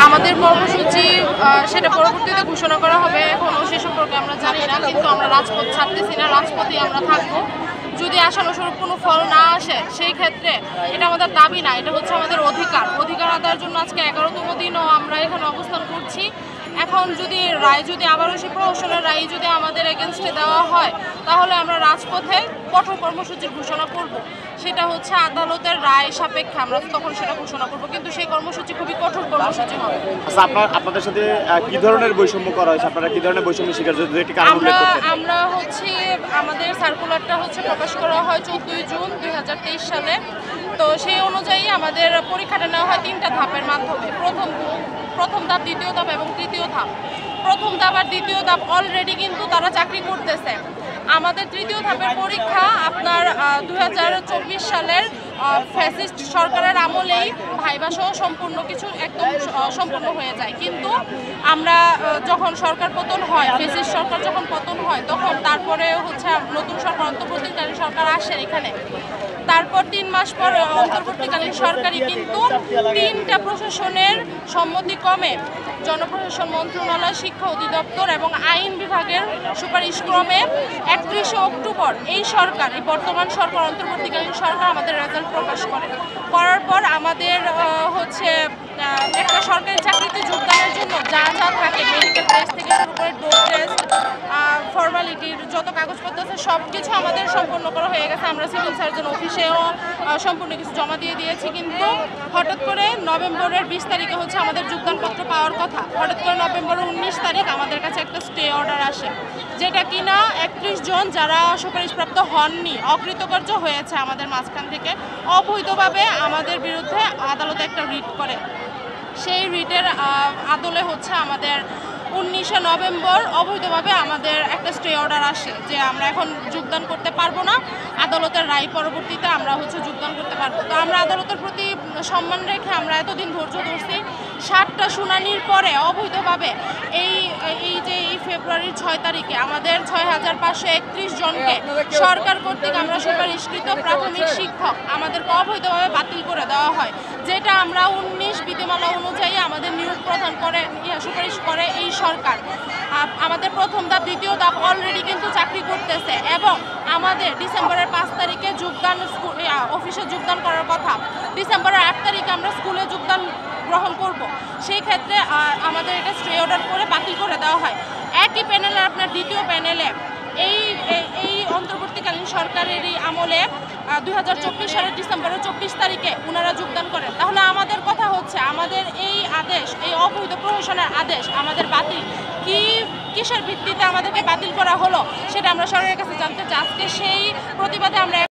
আমাদের কর্মসূচি সেটা পরবর্তীতে ঘোষণা করা হবে, এখনও সে সম্পর্কে আমরা জানি না, কিন্তু আমরা রাজপথ ছাড়তেছি না, রাজপথেই আমরা থাকবো। যদি আশানুরূপ কোনো ফল না আসে সেই ক্ষেত্রে এটা আমাদের দাবি না, এটা হচ্ছে আমাদের অধিকার আদায়ের জন্য আজকে 11তম দিনও আমরা এখানে অবস্থান করছি। এখন যদি রায় যদি আবারও সেই প্রহসনের রায় যদি আমাদের এগেনস্টে দেওয়া হয়, তাহলে আমরা রাজপথে কঠোর কর্মসূচির ঘোষণা করব। সেটা হচ্ছে আদালতের রায় সাপেক্ষে আমরা তখন সেটা ঘোষণা করব, কিন্তু সেই কর্মসূচি খুবই কঠোর কর্মসূচি হবে। আচ্ছা, আপনাদের সাথে কি ধরনের বৈষম্য করা হয়েছে? আপনারা কি ধরনের বৈষম্য শিকার? যদি একটি কারণ উল্লেখ করতেন। আমরা হচ্ছে আমাদের সার্কুলারটা হচ্ছে প্রকাশ করা হয় 14 জুন 2023 সালে। তো সেই অনুযায়ী আমাদের পরীক্ষাটা নেওয়া হয় 3টা ধাপের মাধ্যমে। প্রথম ধাপ, দ্বিতীয় ধাপ এবং তৃতীয় ধাপ। প্রথম ধাপ আর দ্বিতীয় ধাপ অলরেডি কিন্তু তারা চাকরি করতেছে। আমাদের তৃতীয় ধাপের পরীক্ষা আপনার 2024 সালের ফ্যাসিস্ট সরকারের আমলেই ভাইবাসহ সম্পূর্ণ কিছু একদম সম্পূর্ণ হয়ে যায়। কিন্তু আমরা যখন সরকার পতন হয়, ফ্যাসিস্ট সরকার যখন পতন হয়, তখন তারপরে হচ্ছে নতুন সরকার, অন্তর্বর্তীকালীন সরকার আসে এখানে। তারপর 3 মাস পর অন্তর্বর্তীকালীন সরকারই কিন্তু 3টা প্রশাসনের সম্মতিক্রমে জনপ্রশাসন মন্ত্রণালয়, শিক্ষা অধিদপ্তর এবং আইন বিভাগের সুপারিশ ক্রমে 31 অক্টোবর এই সরকার, এই বর্তমান সরকার, অন্তর্বর্তীকালীন সরকার আমাদের রেজাল্ট প্রকাশ করার পর আমাদের হচ্ছে একটা সরকারি চাকরিতে যোগদানের জন্য যা যা থাকে, মেডিকেল টেস্ট থেকে শুরু করে ডোর টেস্ট, ফর্মালিটির যত কাগজপত্র আছে সব কিছু আমাদের সম্পূর্ণ করা হয়ে গেছে। আমরা সিভিল সার্জন অফিসেও সম্পূর্ণ কিছু জমা দিয়ে দিয়েছি। কিন্তু হঠাৎ করে নভেম্বরের 20 তারিখে হচ্ছে আমাদের যোগদানপত্র পাওয়ার কথা। হঠাৎ করে নভেম্বরের 19 তারিখ আমাদের কাছে একটা স্টে অর্ডার আসে, যেটা কিনা 31 জন যারা সুপারিশপ্রাপ্ত হননি, অকৃতকার্য হয়েছে আমাদের মাঝখান থেকে, অবৈধভাবে আমাদের বিরুদ্ধে আদালতে একটা রিট করে। সেই রিটের আদলে হচ্ছে আমাদের 19শে নভেম্বর অবৈধভাবে আমাদের একটা স্টে অর্ডার আসে যে আমরা এখন যোগদান করতে পারবো না, আদালতের রায় পরবর্তীতে আমরা হচ্ছে যোগদান করতে পারবো। তো আমরা আদালতের প্রতি সম্মান রেখে আমরা এতদিন ধৈর্য ধরছি। 7টা শুনানির পরে অবৈধভাবে এই ফেব্রুয়ারির 6 তারিখে আমাদের 6531 জনকে সরকার কর্তৃক আমরা সুপারিশকৃত প্রাথমিক শিক্ষক আমাদেরকে অবৈধভাবে বাতিল করে দেওয়া হয়, যেটা আমরা 19 বিধিমালা অনুযায়ী আমাদের নিয়োগ প্রদান করে সুপারিশ করে এই সরকার। আমাদের প্রথম ধাপ, দ্বিতীয় ধাপ অলরেডি কিন্তু চাকরি করতেছে এবং আমাদের ডিসেম্বরের 5 তারিখে যোগদান অফিসে যোগদান করার কথা। ডিসেম্বরের 8 তারিখে আমরা স্কুলে যোগদান গ্রহণ করব। সেই ক্ষেত্রে আমাদের এটা স্টে অর্ডার করে বাতিল করে দেওয়া হয়। একই প্যানেলে আপনার দ্বিতীয় প্যানেলে এই অন্তর্বর্তীকালীন সরকারেরই আমলে 2024 সালের ডিসেম্বরের 24 তারিখে ওনারা যোগদান করেন। তাহলে আমাদের কথা হচ্ছে আমাদের এই আদেশ, এই অবৈধ প্রহসনের আদেশ আমাদের বাতিল কিসের ভিত্তিতে আমাদেরকে বাতিল করা হলো সেটা আমরা সরকারের কাছে জানতে চাই। আজকে সেই প্রতিবাদে আমরা